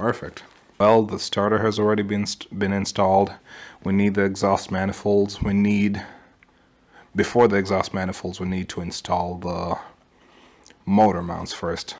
Perfect. Well, the starter has already been installed. We need the exhaust manifolds. Before the exhaust manifolds, we need to install the motor mounts first.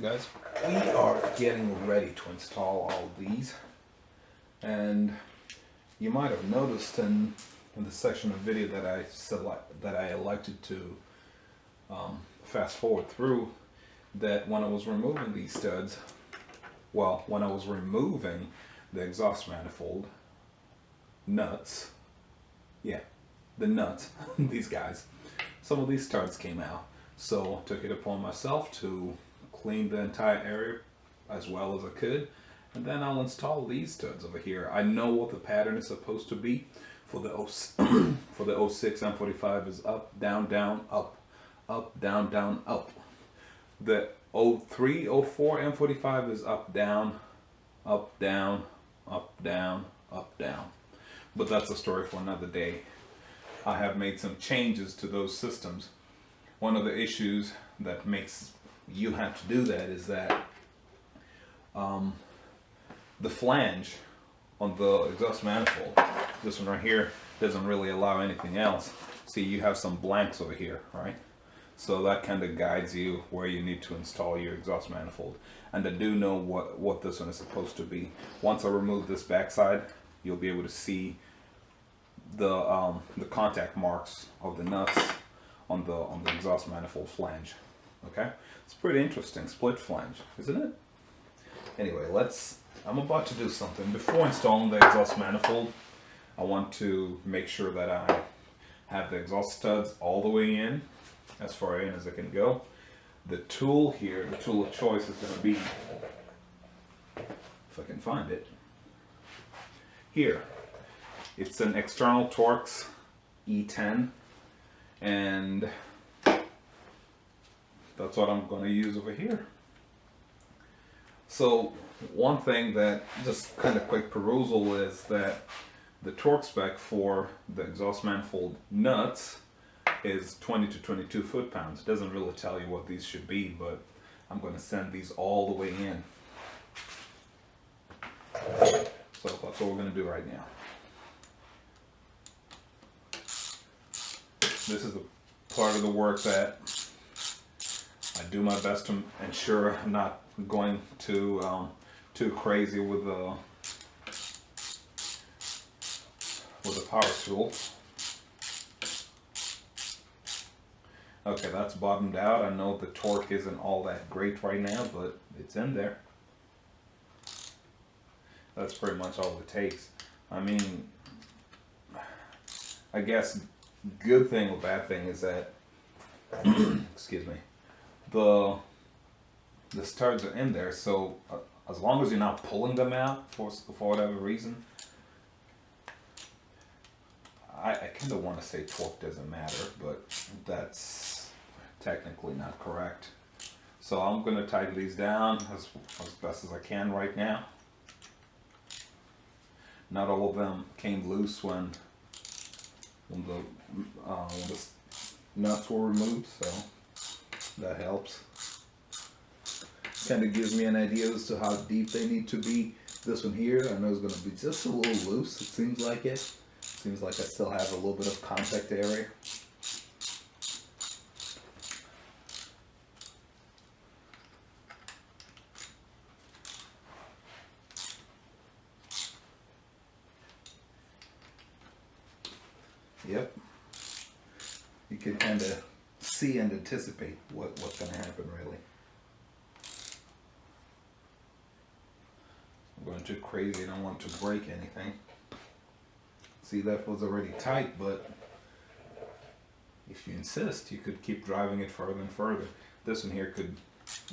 Guys, we are getting ready to install all these, and you might have noticed in the section of video that I elected to fast forward through, that when I was removing these studs, well, when I was removing the exhaust manifold nuts, yeah, the nuts, these guys, some of these studs came out. So I took it upon myself to clean the entire area as well as I could, and then I'll install these studs over here. I know what the pattern is supposed to be for the for the 06 M45 is up, down, down, up, up, down, down, up. The 03, 04 M45 is up, down, up, down, up, down, up, down. But that's a story for another day. I have made some changes to those systems. One of the issues that makes you have to do that is that the flange on the exhaust manifold, this one right here, doesn't really allow anything else. See, you have some blanks over here, right? So that kind of guides you where you need to install your exhaust manifold. And I do know what this one is supposed to be. Once I remove this backside, you'll be able to see the contact marks of the nuts on the exhaust manifold flange. Okay, it's pretty interesting, split flange, isn't it? Anyway, I'm about to do something. Before installing the exhaust manifold, I want to make sure that I have the exhaust studs all the way in, as far in as I can go. The tool here, the tool of choice, is going to be, if I can find it, here. It's an external Torx E10, and that's what I'm going to use over here. So one thing that, just kind of quick perusal, is that the torque spec for the exhaust manifold nuts is 20 to 22 foot-pounds. It doesn't really tell you what these should be, but I'm going to send these all the way in. So that's what we're going to do right now. This is the part of the work that I do my best to ensure I'm not going too crazy with the power tool. Okay, that's bottomed out. I know the torque isn't all that great right now, but it's in there. That's pretty much all it takes. I mean, I guess good thing or bad thing is that excuse me, the studs are in there, so as long as you're not pulling them out for whatever reason, I kind of want to say torque doesn't matter, but that's technically not correct. So I'm going to tighten these down as best as I can right now. Not all of them came loose when the nuts were removed, so that helps. Kind of gives me an idea as to how deep they need to be. This one here, I know is going to be just a little loose. It seems like it. Seems like I still have a little bit of contact area. Yep. You can kind of see and anticipate what's going to happen, really. I'm going too crazy and I don't want to break anything. See, that was already tight, but if you insist, you could keep driving it further and further. This one here could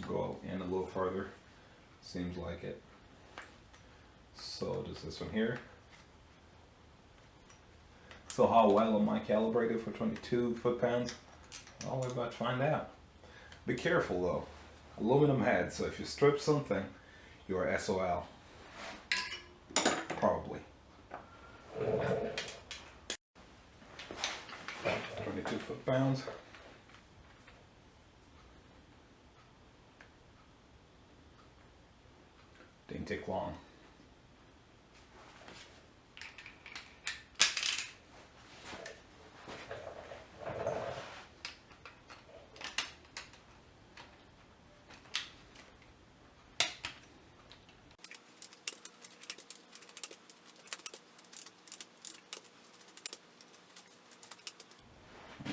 go in a little further. Seems like it. So does this one here. So how well am I calibrated for 22 foot-pounds? Well, we're about to find out. Be careful though. Aluminum head, so if you strip something, you're SOL. Probably. 22 foot-pounds. Didn't take long.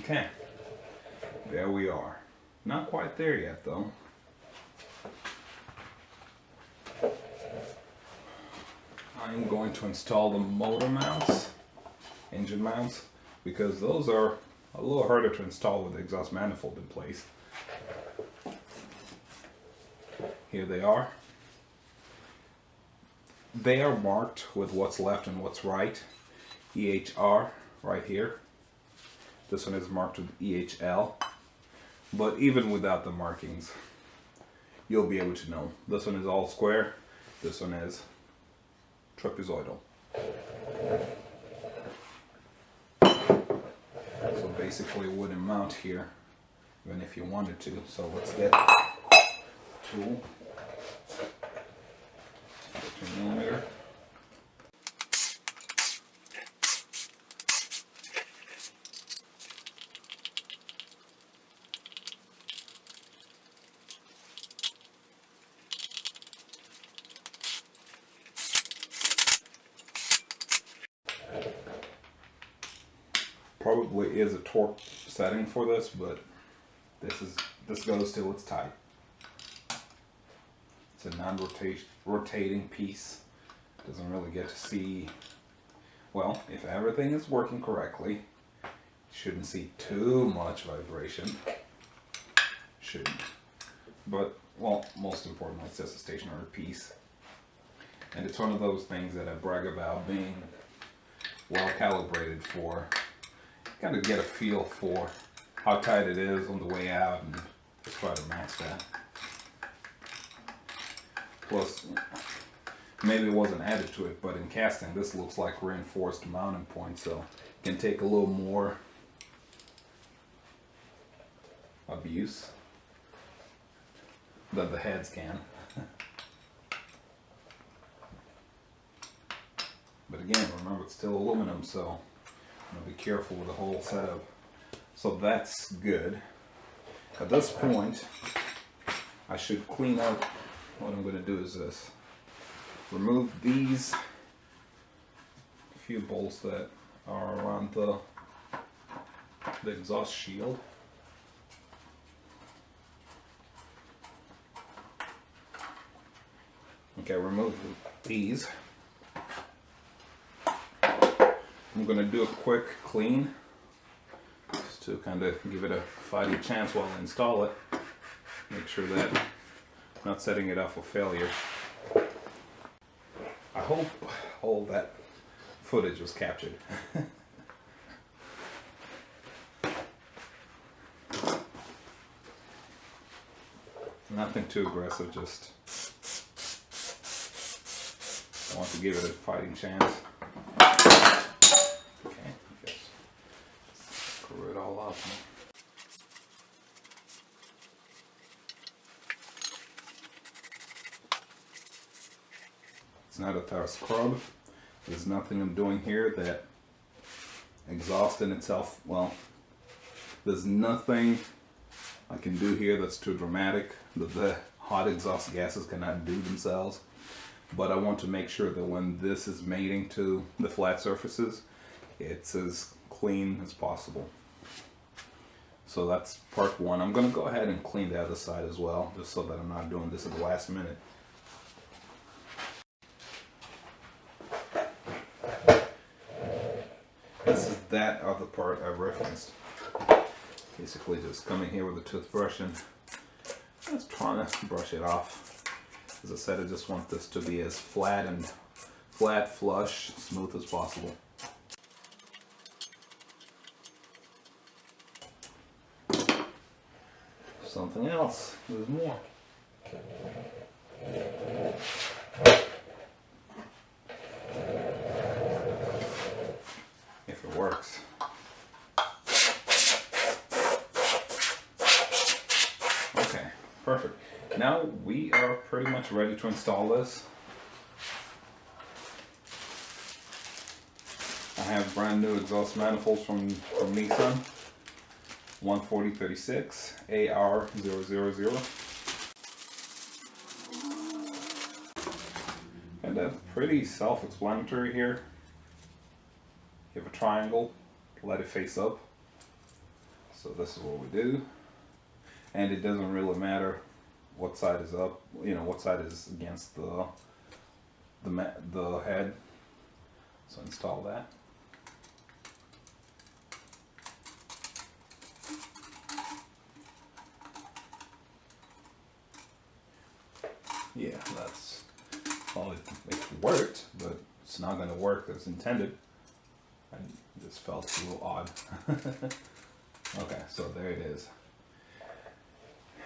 Okay, there we are. Not quite there yet though. I'm going to install the motor mounts, engine mounts, because those are a little harder to install with the exhaust manifold in place. Here they are. They are marked with what's left and what's right. EHR right here. This one is marked with EHL, but even without the markings, you'll be able to know. This one is all square, this one is trapezoidal. So basically a wooden mount here, even if you wanted to. So let's get a tool, 14mm. Probably is a torque setting for this, but this goes till it's tight. It's a non-rotating piece. Doesn't really get to see, well, if everything is working correctly, you shouldn't see too much vibration. Shouldn't. But, well, most importantly, it's just a stationary piece. And it's one of those things that I brag about being well calibrated for. Kind of get a feel for how tight it is on the way out and try to match that. Plus, maybe it wasn't added to it, but in casting this looks like reinforced mounting points, so it can take a little more abuse than the heads can. But again, remember it's still aluminum, so I'm gonna be careful with the whole setup. So that's good. At this point, I should clean up. What I'm going to do is this. Remove these few bolts that are around the exhaust shield. Okay, remove these. I'm going to do a quick clean just to kind of give it a fighting chance while I install it. Make sure that I'm not setting it up for failure. I hope all that footage was captured. Nothing too aggressive, just I want to give it a fighting chance. Okay, just screw it all up. It's not a thorough scrub. There's nothing I'm doing here that exhaust in itself, well, there's nothing I can do here that's too dramatic that the hot exhaust gases cannot do themselves. But I want to make sure that when this is mating to the flat surfaces, it's as clean as possible. So that's part one. I'm going to go ahead and clean the other side as well, just so that I'm not doing this at the last minute. This is that other part I referenced. Basically just coming here with a toothbrush and just trying to brush it off. As I said, I just want this to be as flat, flush, smooth as possible. Something else, there's more. If it works. Okay, perfect. Now we are pretty much ready to install this. I have brand new exhaust manifolds from Nissan. 14036 AR000. And that's pretty self-explanatory here. You have a triangle, let it face up. So this is what we do. And it doesn't really matter what side is up, you know, what side is against the head. So install that. Yeah, that's, well, it worked, but it's not going to work as intended. And this felt a little odd. Okay, so there it is.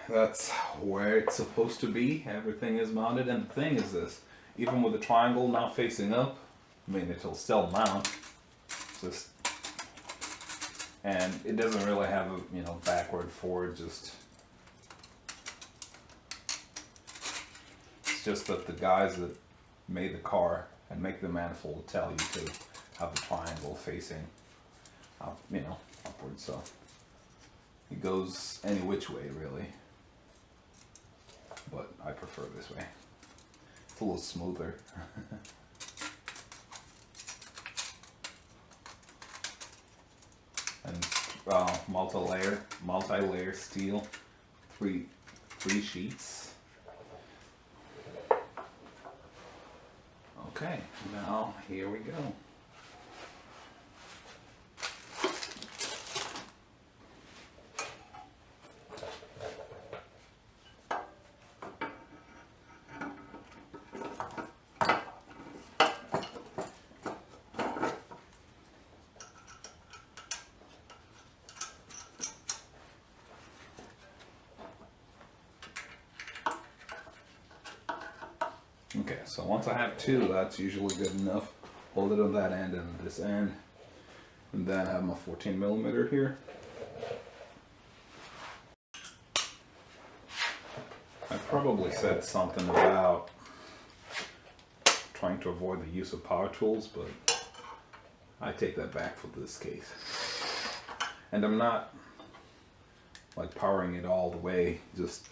That's where it's supposed to be. Everything is mounted, and the thing is this, even with the triangle not facing up, I mean, it'll still mount. Just, and it doesn't really have a, you know, backward, forward, just. It's just that the guys that made the car and make the manifold tell you to have the triangle facing up, you know, upwards. So it goes any which way, really. But I prefer this way. It's a little smoother. And multi-layer steel, three sheets. Okay, now here we go. Okay, so once I have two, that's usually good enough. Hold it on that end and this end. And then I have my 14mm here. I probably said something about trying to avoid the use of power tools, but I take that back for this case. And I'm not like powering it all the way, just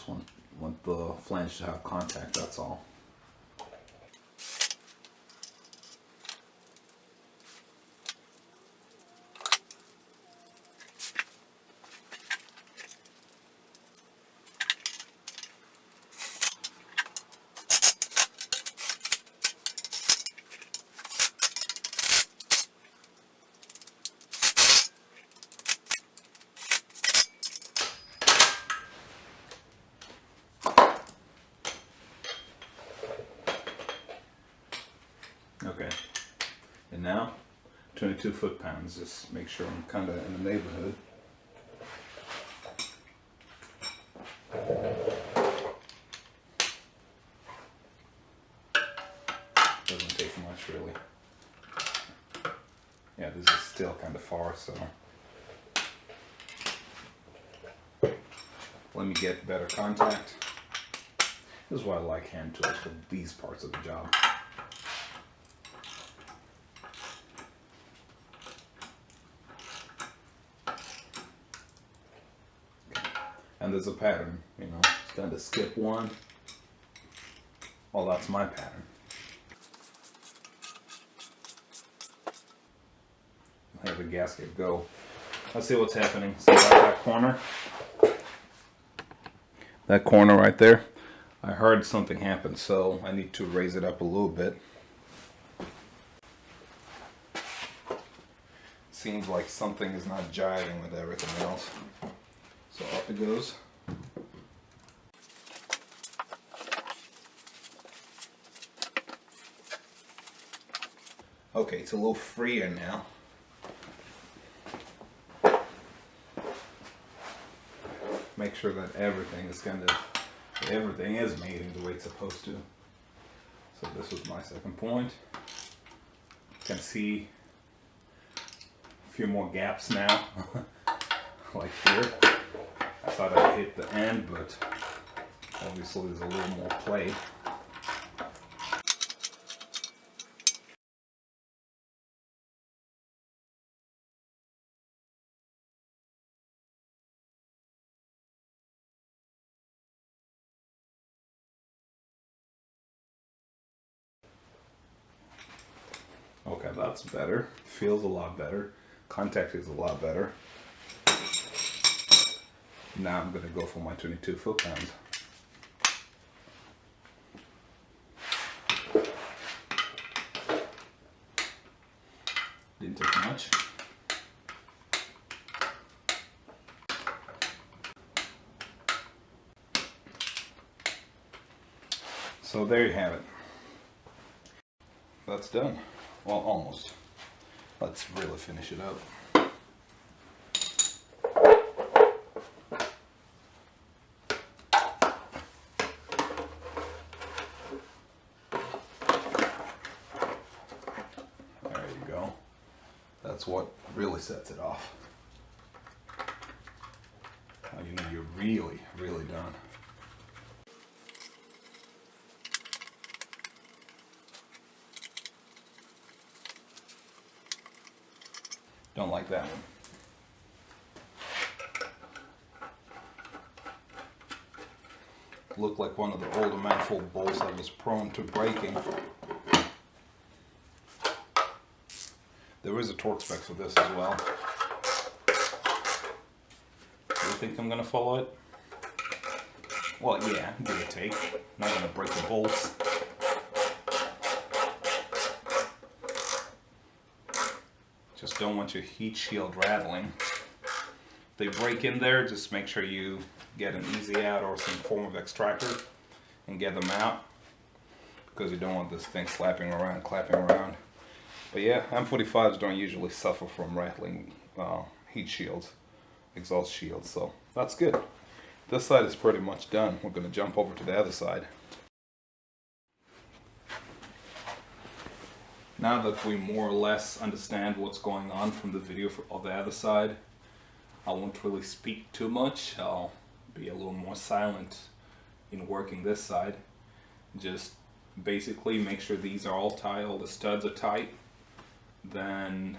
want the flange to have contact, that's all. Okay, and now 22 foot-pounds, just make sure I'm kind of in the neighborhood. Doesn't take much really. Yeah, this is still kind of far, so let me get better contact. This is why I like hand tools for these parts of the job. And there's a pattern, you know, it's going to skip one. Well, that's my pattern. Have the gasket go. Let's see what's happening. See that corner? That corner right there? I heard something happen, so I need to raise it up a little bit. Seems like something is not jiving with everything else. So up it goes. Okay, it's a little freer now. Make sure that everything is mating the way it's supposed to. So this was my second point. You can see a few more gaps now, like here. I thought I'd hit the end, but obviously there's a little more play. Okay, that's better. Feels a lot better. Contact is a lot better. Now I'm going to go for my 22 foot-pounds. Didn't take much. So there you have it. That's done. Well, almost. Let's really finish it up. There you go. That's what really sets it off. Now you know you're really, really done. Don't like that one. Looked like one of the older manifold bolts that was prone to breaking. There is a torque spec for this as well. Do you think I'm going to follow it? Well, yeah, give or take. Not going to break the bolts. Just don't want your heat shield rattling. If they break in there, just make sure you get an easy out or some form of extractor and get them out, because you don't want this thing slapping around, clapping around. But yeah, M45s don't usually suffer from rattling heat shields, exhaust shields, so that's good. This side is pretty much done. We're going to jump over to the other side. Now that we more or less understand what's going on from the video of the other side, I won't really speak too much. I'll be a little more silent in working this side. Just basically make sure these are all tight, all the studs are tight. Then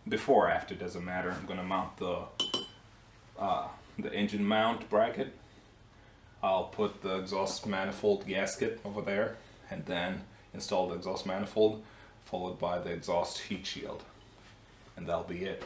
before or after, doesn't matter. I'm gonna mount the engine mount bracket. I'll put the exhaust manifold gasket over there, and then install the exhaust manifold, followed by the exhaust heat shield, and that'll be it.